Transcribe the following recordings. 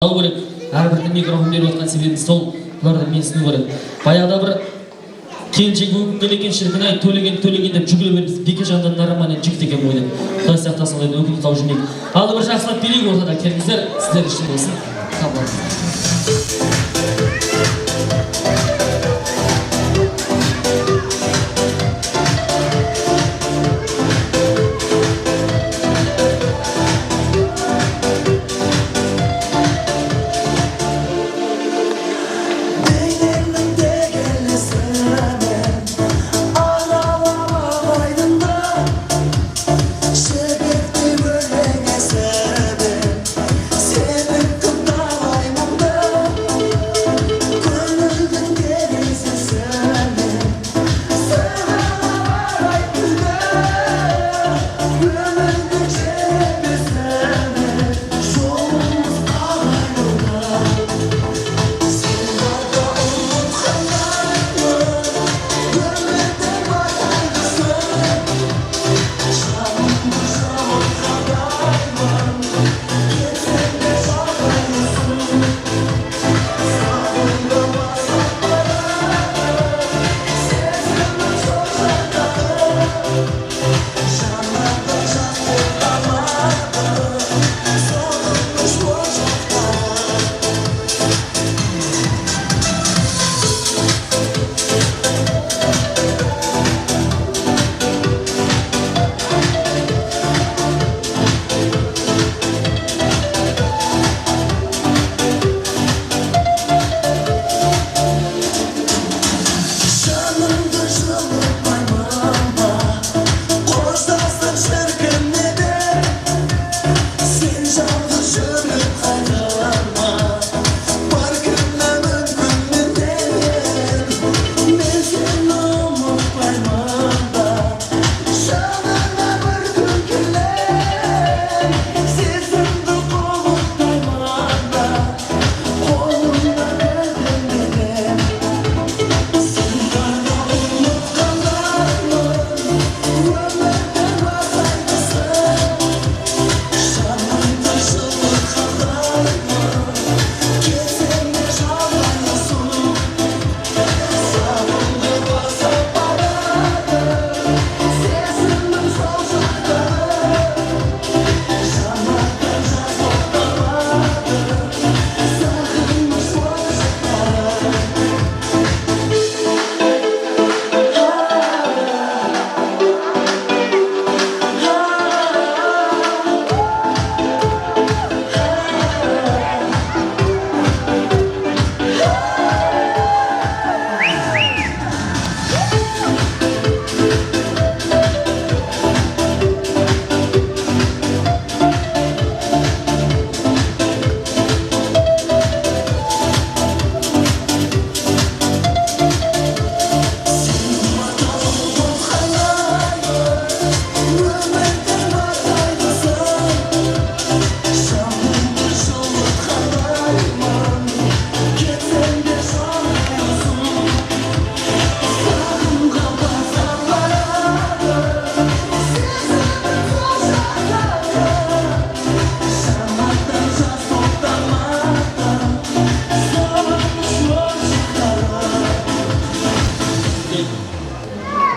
алу керек. Әрбірдің микрофон беріп отқан себебім сол, бұларды менсіну керек. Баяғыда бір келіншек өкінген екен, шіркін-ай, төлеген деп жүгіре беріп, Бекежандан нараманен жігіт екен ғой деп. Құдай сақтасын, олай өкініп қалып жүрмейік. Ал бір жақсылап берейік ортада, келіңіздер, сіздер үшін болсын.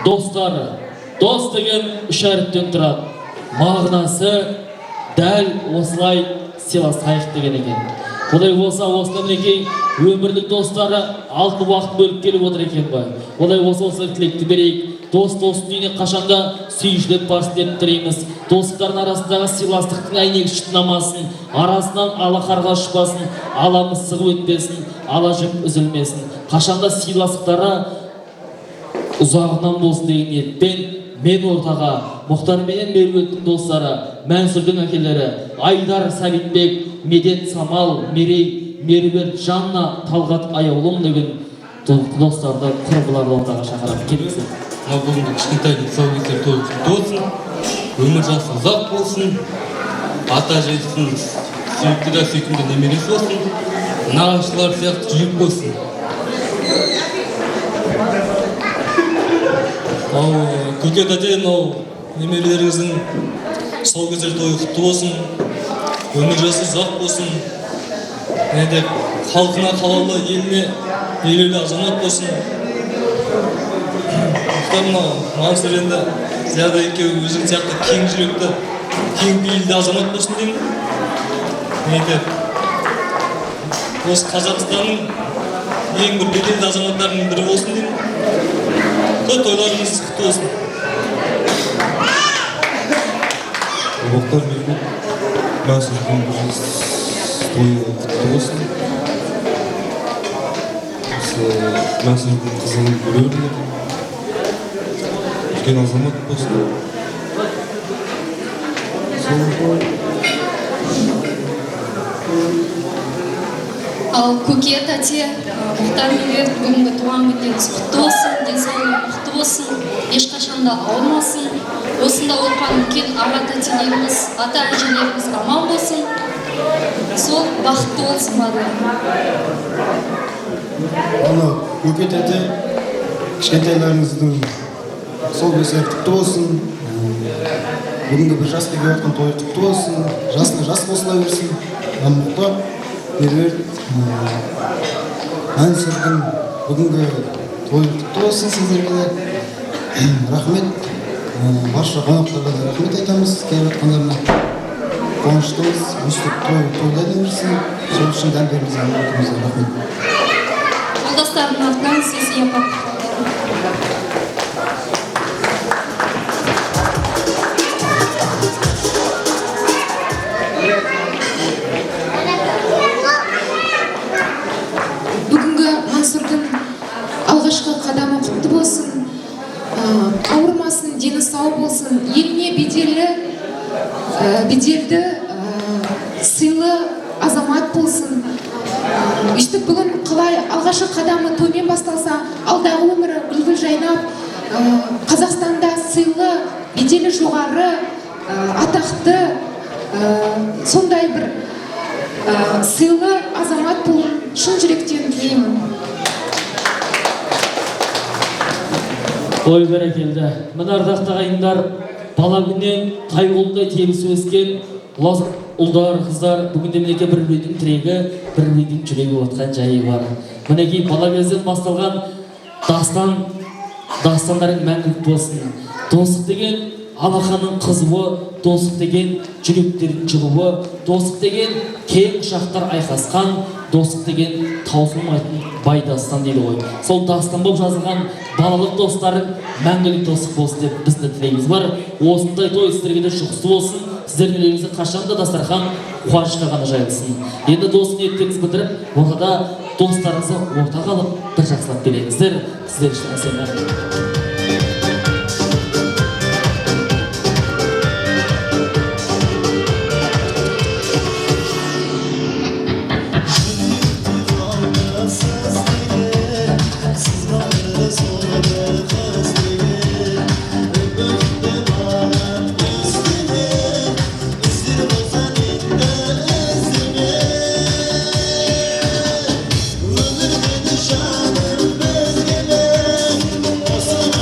Достары, дос деген үш әріптен тұрады. Мағынасы дәл осылай сыйласайық деген екен. Олай болса, осыдан мінекей өмірлік достары алты уақыт бөліп келіп отыр екен бай. Олай болса, осы тілекті берейік. Дос достың үйіне қашанда сүйіншілеп барсын деп тілейміз. Достықтардың арасындағы сыйластықтың әйнегі шытынамасын, арасынан ала қарға ұшпасын, ала мысығы өтпесін, ала жіп үзілмесін. Қашанда сыйластықтары ұзағынан болсын деген ниетпен мен ортаға Мұхтарменен Меруерттің достары, Мәнсүрдің әкелері Айдар Сәбитбек, Медет Самал, Мерей, Меруерт Жанна, Талғат Аяулым деген достарды құрбыларды ортаға шақырып келіңіздер. Бүгінгі кішкентайдың тұсаукесер тойы құтты болсын, өмір жасы ұзақ болсын, ата әжесінің сүйікті да сүйкімді немересі болсын, нағашылар сияқты жүрек болсын. Көке тәте, немерелеріңіздің тұсаукесер тойы құтты болсын, өмір жасы ұзақ болсын, не деп халқына қалаулы еліне елеулі азамат болсын. Мынау Мансұр енді зияда екеуі өзің сияқты кең жүректі, кең пейілді азамат болсын деймін. Не деп осы Қазақстанның ең бір беделді азаматтарының бірі болсын деймін. Тойларыңыз құтты болсын. Мұхтар Мехмет, Мансұрдың тойы құтты болсын. Мансұрдың қызының көреріне үлкен азамат болсын. Ал көке тәте Мұхтар Мехмет бүгінгі туған күніңіз құтты болсын, денсаулығың мықты болсын, ешқашанда ауырмасын. Осында отырған үлкен аға тәтелеріміз, ата әжелеріміз аман болсын. Сол бақытты болсын барлығы. Ана көке тәте кішкентайларыңыздың сол бесі құтты болсын. Бүгінгі бір жасқа келіп жатқан тойы құтты болсын. Жасына жас қосыла берсін. Мұхтар Мехмет Мансұрдың бүгінгі тойы құтты болсын сіздерге. Рахмет. Барша қонақтарға да рахмет айтамыз. Келіп жатқандарына қуаныштымыз. Өстіп тойлай берсін. Сол үшін дәл беріңіз рахмет. Жолдастардың атынан сіз япат. Бүгінгі Мансұрдың алғашқы қадамы құтты болсын, ауырмасын, дені сау болсын, еліне беделді, сыйлы азамат болсын. Үстіп бүгін қалай алғашқы қадамы тоймен басталса, алдағы өмірі гүл-гүл жайнап, Қазақстанда сыйлы, беделі жоғары, атақты, сондай бір сыйлы азамат болуын шын жүректен тілеймін. Ой бәрекелді. Мына ардақты ағайындар, бала күннен тай қолындай тебісіп өскен ұлдар, қыздар, бүгінде мінеке бір біреудің тірегі, бір біреудің жүрегі отқан жайы бар. Мінеке бала кезден басталған дастандардың мәңгілік болсын. Достық деген алақанның қызуы, достық деген жүректердің жылуы, достық деген кең құшақтар айқасқан, достық деген таусылмайтын бай дастан дейді ғой. Сол дастан болып жазылған балалық достарың мәңгілік достық болсын деп біздің тілегіміз бар. Осындай той сіздерге де жұғысты болсын. Сіздердің үйлеріңізде қашанда дастархан қуанышқа ғана жайылсын. Енді дос ниеттеріңізді білдіріп, ортада достарыңызды ортаға алып бір жақсылап келеңіздер. Сіздер үшін әсем рахмет. Ömür beni şanım bezgele, olsun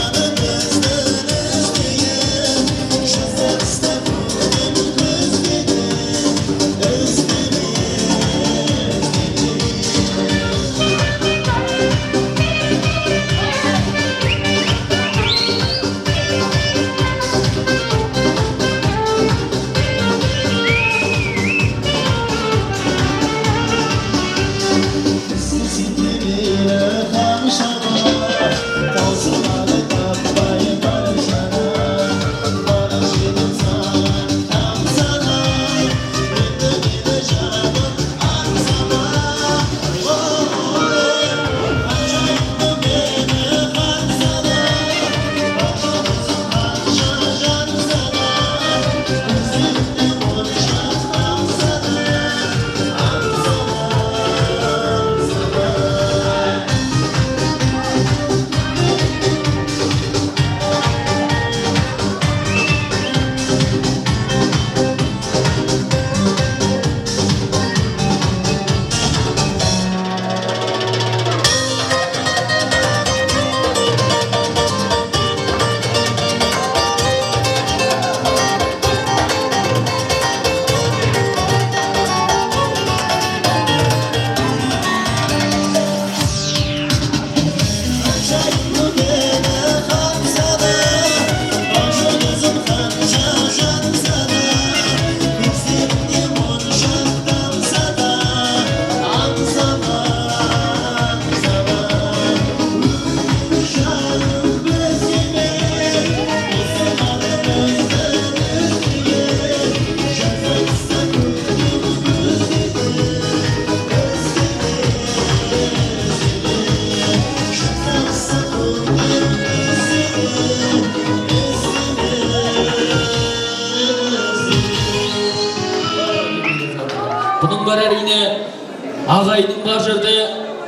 ағайдың бар жерде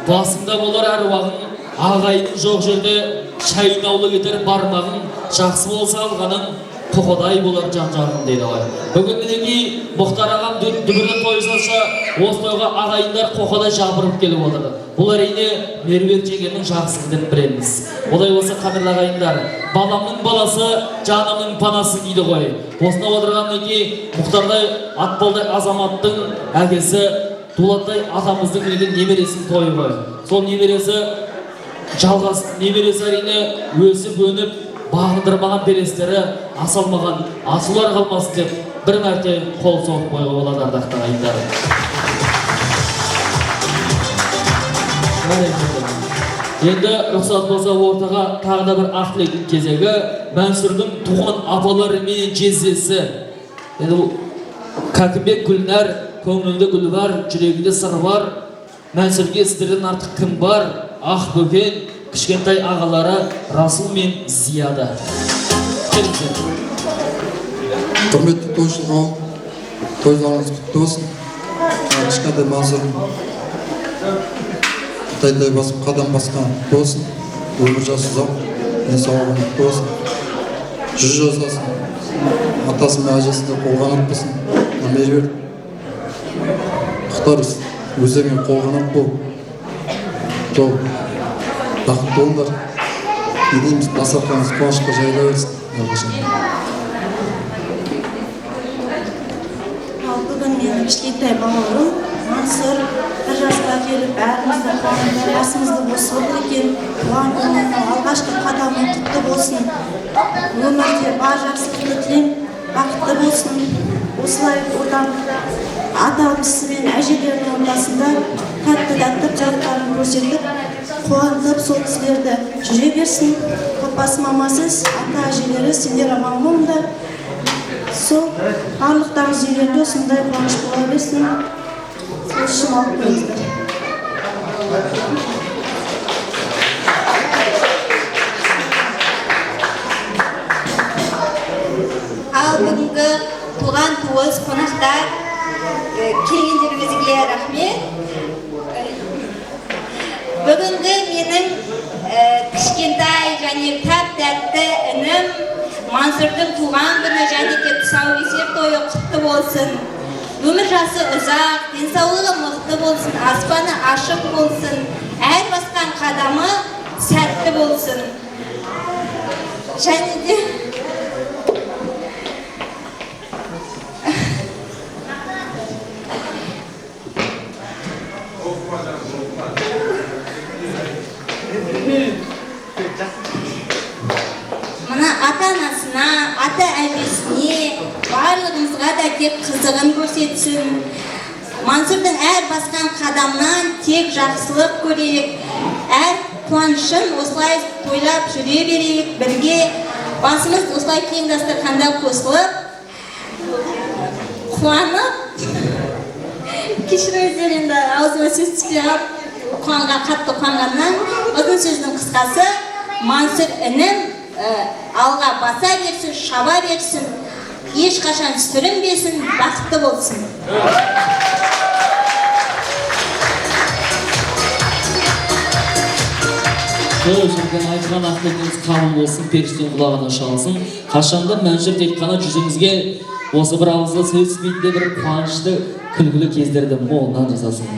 басында болар әруағың, ағайдың жоқ жерде шайнаулы кетер бармағың, жақсы болса алғаның қоқодай болар жан-жағың дейді ғой. Бүгін мінекей Мұхтар ағам дүбірлі той салса, осы тойға ағайындар қоқодай жабырып келіп отыр. Бұл әрине Меруерт жеңгенің жақсылығын білеміз. Олай болса қадірлі ағайындар, баламның баласы жанымның панасы дейді ғой. Осында отырған мінекей Мұхтардай Атпалдай азаматтың әкесі Дулаттай атамыздың немересінің тойы ғой. Сол немересі әрине өсіп өніп бағындырмаған белестері асалмаған асулар қалмасын деп бір мәрте қол соғып қоюға болады ардақты ағайындар. Енді рұқсат болса ортаға тағы да бір ақ тілек кезегі Мәнсүрдің туған апалары менен жездесі. Енді Кәкімбек Гүлнәр, көңілінде гүл бар, жүрегінде сыр бар. Мәнсүрге сіздерден артық кім бар? Ақ бөкен, кішкентай ағалары Расул мен Зияда. Құрметті тойшыл қауым, тойларыңыз құтты болсын. Кішкентай Мәнсүрдің тайдай басып қадам басқан құтты болсын. Өмір жасы ұзақ, денсаулығың құтты болсын. Жүз жасасын. Атасы мен әжесі де қолғанат болсын. Меруерт, Мұхтар өздеріңе қолғанат бол. Жол бақытты болыңдар. Едейміз дастарханымыз қуанышқа жайыла берсін. Бүгін менің кішкентай балаларым Мәнсүр бір жасқа келіп бәрімізді қуанып, жасымызды қосып отыр екен. Туған күнінің алғашқы қадамы құтты болсын. Өмірде бар жақсылықты тілеймін, бақытты болсын. Осылай одан атамыз мен әжелерінің ортасында тәтті жақтарын көрсетіп, қуантып сол кісілерді жүре берсін. Отбасы мамасыз, ата әжелері сендер аман болыңдар. Сол барлықтарыңыз үйлерде осындай қуаныш бола берсін. Сол үшін алып қойыңыздар. Ал бүгінгі туған туыс қонақтар келгендеріңізге рахмет. Бүгінгі менің кішкентай және тәп-тәтті інім Мәнсүрдің туған күні және де тұсаукесер тойы құтты болсын. Өмір жасы ұзақ, денсаулығы мықты болсын, аспаны ашық болсын, әр басқан қадамы сәтті болсын. Және де мына ата-анасына, ата-әжесіне, барлығымызға да тек қызығын көрсетсін. Мәнсүрдің әр басқан қадамнан тек жақсылық көрейік, әр қуанышын осылай тойлап жүре берейік, бірге басымыз осылай кең дастарханда қосылып, қуанып, кешіріңіздер енді аузыма сөз түспей қалып, қатты қуанғаннан, ұзын сөздің қысқасы, Мәнсүр інім алға баса берсін, шаба берсін, ешқашан сүрінбесін, бақытты болсын. Жүрген айтқан ақтығыңыз қабыл болсын, періштен құлағына шалсын. Қашанда Мәнсүр тек қана жүзіңізге осы бір ауызды сөз бетінде бір қуанышты күлгілі кездерді молынан жасасын.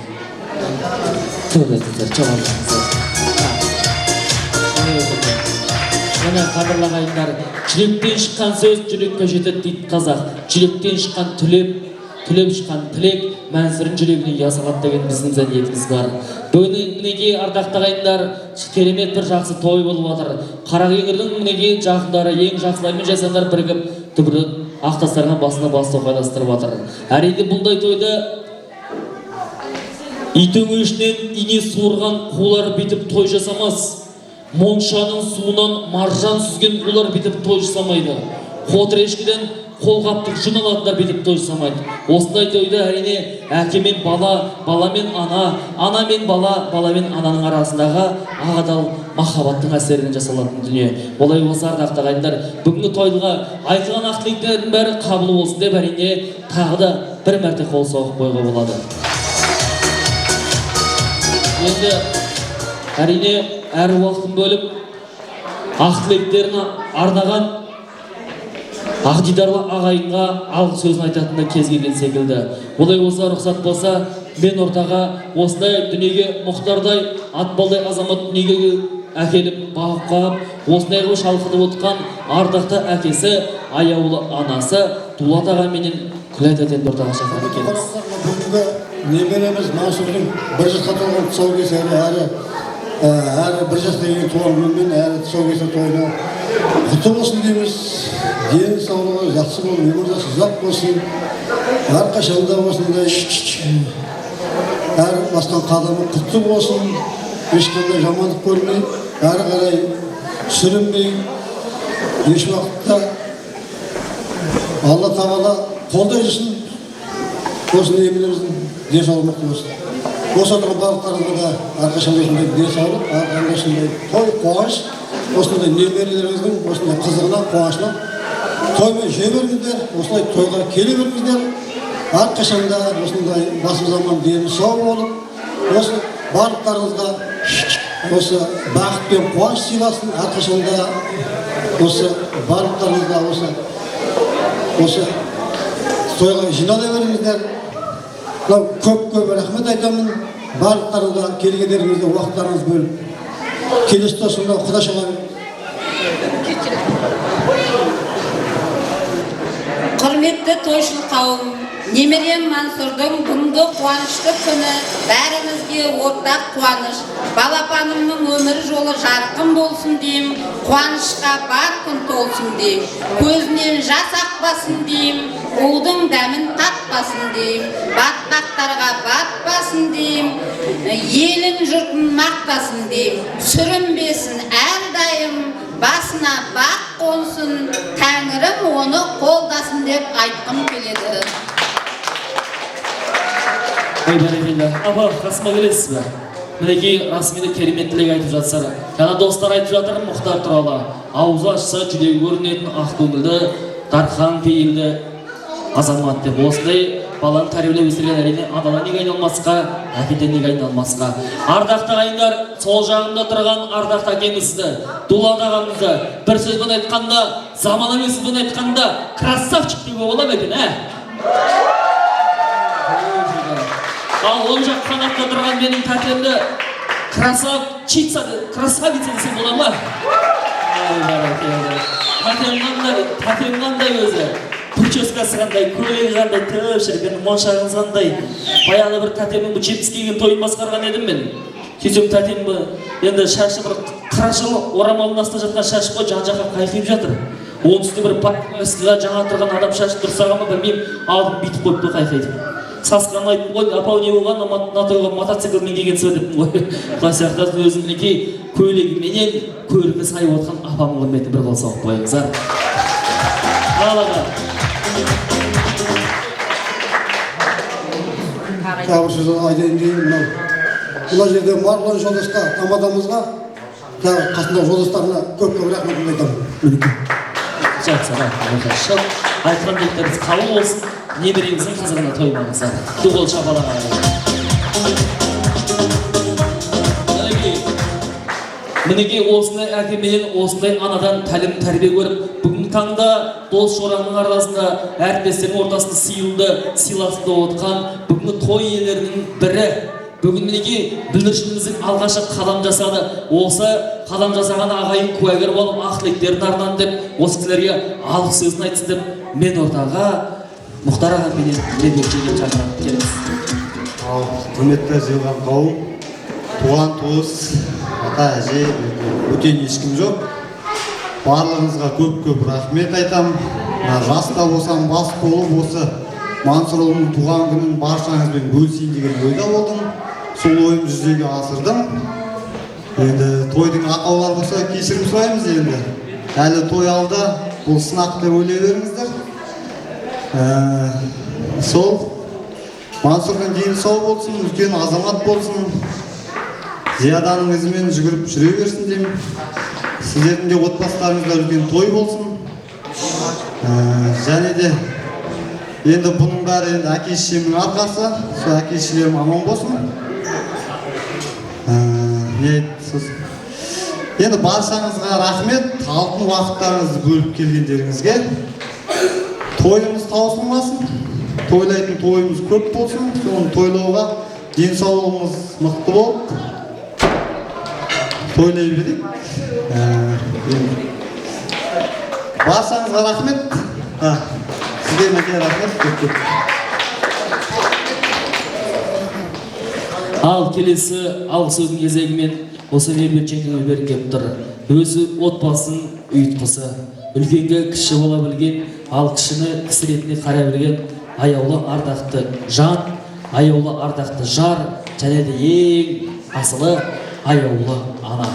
Төрлетіңіздер, чабарларыңыздар. Міне қадірлі ағайындар, жүректен шыққан сөз жүрекке жетеді дейді қазақ. Жүректен шыққан түлеп шыққан тілек Мәнсүрдің жүрегіне ясалады деген біздің ниетіміз бар. Бүгін мінекей ардақты ағайындар, керемет бір жақсы той болып отыр. Қаракеңгірдің мінекей жақындары, ең жақсылар мен жайсаңдар бірігіп түбірі ақтастарған басына басты қойластырып отыр. Әрине бұндай тойды ит өңешінен ине суырған қулар бітіп той жасамас. Моншаның суынан маржан сүзген ұлар бітіп той жасамайды. Қотыр ешкіден қолғаптық жүн алатындар бітіп той жасамайды. Осындай тойды әрине әке мен бала, бала мен ана, ана мен бала, бала мен ананың арасындағы ағадал махаббаттың әсерінен жасалатын дүние. Олай болса ардақты ағайындар, бүгінгі тойға айтылған ақ тілектердің бәрі қабыл болсын деп әрине тағы да бір мәрте қол соғып қоюға болады. Енді әрине әр уақытын бөліп ақ тілектерін арнаған Ақдидарлы ағайынға алғы сөзін айтатында кез келген секілді. Олай болса, рұқсат болса, мен ортаға осындай дүниеге мұқтардай, атбалдай азамат дүниеге әкеліп, бағып қағып, осындай қылып шалқытып отқан ардақты әкесі, аяулы анасы, Дулат аға менен Күләйт әтенді ортаға шақырып келеміз. Бүгінгі немереміз Мансұрдың бір жасқа толған тұсаукесері әрі бір жасқа келген туған күнімен әрі тұсаукесер тойына құтты болсын дейміз. Дені саулығы жақсы болсын, өмір жасы ұзақ болсын. Әрқашанда осындай әр басқан қадамы құтты болсын. Ешқандай жамандық көрмей, әрі қарай сүрінбей, еш уақытта Алла Тағала қолдай жүрсін. Осы немелеріміздің денсаулығы болсын. Осы отырған барлықтарыңызға да әрқашанда осындай денсаулық, әрқашанда осындай той, қуаныш, осындай немерелеріңіздің осындай қызығына, қуанышына тоймен жей беріңіздер, осылай тойға келе беріңіздер. Әрқашанда осындай басым заман дені сау болып, осы барлықтарыңызға осы бақыт пен қуаныш сыйласын. Әрқашанда осы барлықтарыңызға осы тойға жинала беріңіздер. Көп рахмет айтамын. Барлықтарыңызға келгендеріңізге уақыттарыңыз бөліп. Келесі тосында Құда шалам. Құрметті тойшыл қауым, немерем Мансұрдың бүгінгі қуанышты күні бәрімізге ортақ қуаныш. Балапанымның өмір жолы жарқын болсын дейм, қуанышқа бар күн толсын дейм, көзінен жас ақпасын дейм, ұлдың дәмін татпасын дейм, батпақтарға батпасын дейм, елін жұртын мақтасын дейм, сүрінбесін әрдайым, басына бақ қонсын, Тәңірім оны қолдасын деп айтқым келеді. Ой, бәрекелді. Аба, қасыма келесіз бе? Мінекей расымен керемет тілек айтып жатсар. Жаңа достар айтып жатыр Мұхтар туралы. Аузы ашса жүрегі көрінетін ақ көңілді, дархан пейілді азамат деп. Осындай баланы тәрбиелеп өсірген әрине анадан неге айналмасқа, әкеден неге айналмасқа. Ардақты ағайындар, сол жағында тұрған ардақты әкемізді, Дулат ағамызды бір сөзбен айтқанда, заманауи сөзбен айтқанда, красавчик деуге бола ма екен, Ал оң жақ қанатта тұрған менің тәтемді красавица десем бола ма? Тәтем қандай өзі. Прическасы қандай, көйлегі қандай, тіп шіркін, моншағыңыз қандай. Баяғыда бір тәтемнің 70 келген тойын басқарған едім мен. Сөйтсем тәтем енді шашы бір қырашыл орамалының астында жатқан шашы қой жан-жаққа қайқиып жатыр. Оның үстіне бір паркингіға жаңа тұрған адам шашы дұрсаға ма білмеймін, алдым бүйтіп қойыпты қайқайтып. Сасқан айтып қой, апау не болған, натойға мотоциклмен келгенсіз бе деппін ғой. Құдай сияқты өзім мінекей көйлегіменен көрігі сай отқан апамның құрметіне бір қол соғып қойыңыздар. Алаға. Тағы сөз айтайын деймін. Мына жерде Марғұлан жолдасқа, тамадамызға, қасында жолдастарына көп-көп рахметімді айтамын. Жақсы, рахмет. Айтқан тілектеріңіз қабыл болсын. Немереңіздің қызығына тоймаңыздар. Дуғол шапалаға. Мінекей осындай әкеменен, осындай анадан тәлім тәрбие көріп, бүгінгі таңда дос жораңның арасында әріптестердің ортасында сыйлы, сыйласында отқан бүгінгі той иелерінің бірі. Бүгін мінекей бүлдіршініміздің алғашы қадам жасады. Осы қадам жасаған ағайын куәгер болып, ақ тілектерін арнады деп, осы кісілерге алғыс сөзін айтсын деп, мен ортаға Мұхтар ағаменен Лебекшеге шақырып келеміз. Құрметті жиылған қауым, туған туыс, ата әже, бөтен ешкім жоқ. Барлығыңызға көп-көп рахмет айтам. Жаста болсам, бас болып осы Мансұрұлының туған күнін баршаңызбен бөлісейін деген ойда болдым. Сол ойымды жүзеге асырдым. Енді тойдың ақаулары болса кешірім сұраймыз енді. Әлі той алда, бұл сынақ деп ойлай беріңіздер. Сол Мансұрдың дені сау болсын, үлкен азамат болсын, зияданың ізімен жүгіріп жүре берсін деймін. Сіздердің де отбасыларыңызда үлкен той болсын. Және де енді бұның бәрі әке-шешемнің арқасы, сол әке-шешелерім аман болсын. Не айтсыз? Енді баршаңызға рахмет, алтын уақыттарыңызды бөліп келгендеріңізге. Тойымыз таусылмасын, тойлайтын тойымыз көп болсын, соны тойлауға денсаулығымыз мықты болып тойлай берейік. Баршаңызға рахмет. Сіздерге рахмет. Көп. Ал келесі алғы сөздің кезегімен осы Меруерт жеңгеме берген тұр. Өзі отбасын ұйытқысы, үлкенге кіші бола білген, ал кішіні кісі ретінде қарай білген аяулы ардақты жан, аяулы ардақты жар, және де ең асылы аяулы ана.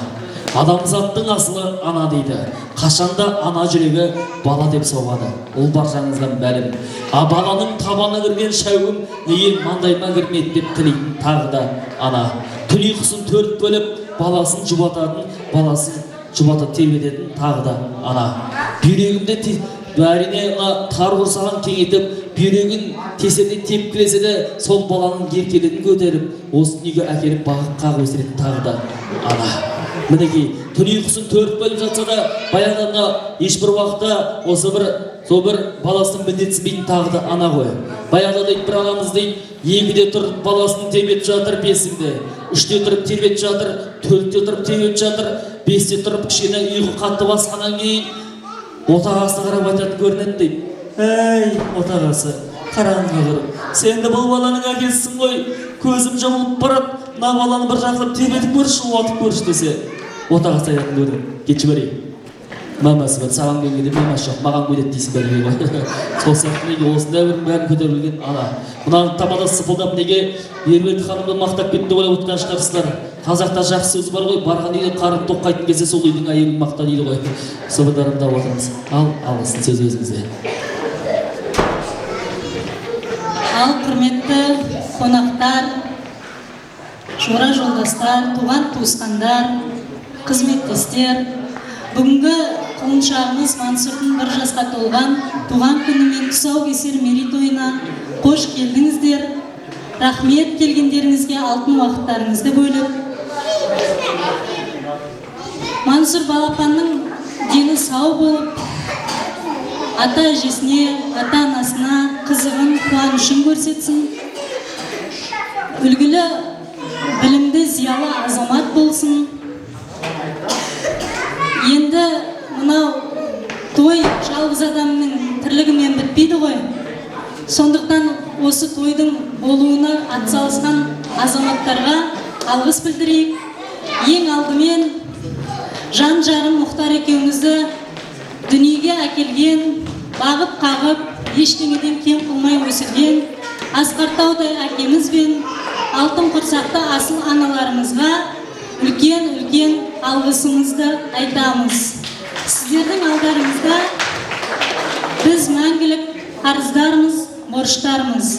Адамзаттың асылы ана дейді. Қашанда ана жүрегі бала деп соғады. Ол баршаңызға мәлім. Баланың табаны кірген шәугім неге маңдайыма кірмеді деп тілейтін тағы да ана. Түн ұйқысын төрт бөліп, баласын жұбататын, баласын жұбатып тербететін тағы да ана. Бүйрегімде бәріне тар құрсаған кеңейтіп, бүйрегін тесерде тепкілесе де сол баланың еркелігін көтеріп, осы дүниеге әкеліп бағып қағып өсіретін тағы да ана. Мінекей, түн ұйқысын төрт бөліп жатса да, баяғыда ешбір уақытта осы бір баласының міндетсінбейтін тағы да ана ғой. Баяғыда дейді, бір анамыз дейді, екіде тұрып баласын тербетіп жатыр, бесінде, үште тұрып тербетіп жатыр, төртте тұрып тербетіп жатыр, бесте тұрып кішкене ұйқы қатты басқаннан кейін отағасына қарап айтатын көрінеді дейді. Әй, отағасы, қараңыз көріп, сен де бұл баланың әкесісің ғой, көзім жұмылып барады, мына баланы бір жақып тербетіп көрші, уатып көрші десе, отағасы айтатын көрінеді. Кетші берейін. Мамасы бар, саған келгенде мамасы жоқ, маған көйдет дейсің бәрі ғой. Сол сияқты неге осындай бір бәрін көтеріп білген ана. Мынаның тамада сыпылдап неге Меруерт ханымды мақтап кетті ойлап отырған шығарсыздар. Қазақта жақсы сөз бар ғой, барған үйде қарын тоққайтын кезде сол үйдің әйелін мақта дейді ғой. Собадарында отырмыз. Алғысын сөз өзіңізде. Ал құрметті қонақтар, жора жолдастар, туған туысқандар, қызметтестер, бүгінгі құлыншағымыз Мансұрдың 1 жасқа толған туған күні мен тұсаукесер мерейтойына қош келдіңіздер. Рахмет, келгендеріңізге алтын уақыттарыңызды бөліп. Мансұр балапанның дені сау болып, ата-әжесіне, ата-анасына қызығын, қуанышын көрсетсін. Үлгілі, білімді, зиялы азамат болсын. Енді мынау той жалғыз адамның тірлігімен бітпейді ғой. Сондықтан осы тойдың болуына атсалысқан азаматтарға алғыс білдірейік. Ең алдымен жан-жарым Мұхтар екеумізді дүниеге әкелген, бағып қағып, ештеңеден кем қылмай өсірген Асқартаудай әкеміз бен алтын құрсақты асыл аналарымызға үлкен алғысымызды айтамыз. Сіздердің алдарыңызда біз мәңгілік қарыздармыз, борыштармыз.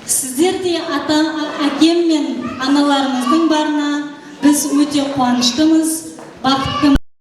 Сіздердей әкем мен аналарымыздың барына біз өте қуаныштымыз, бақыттымыз.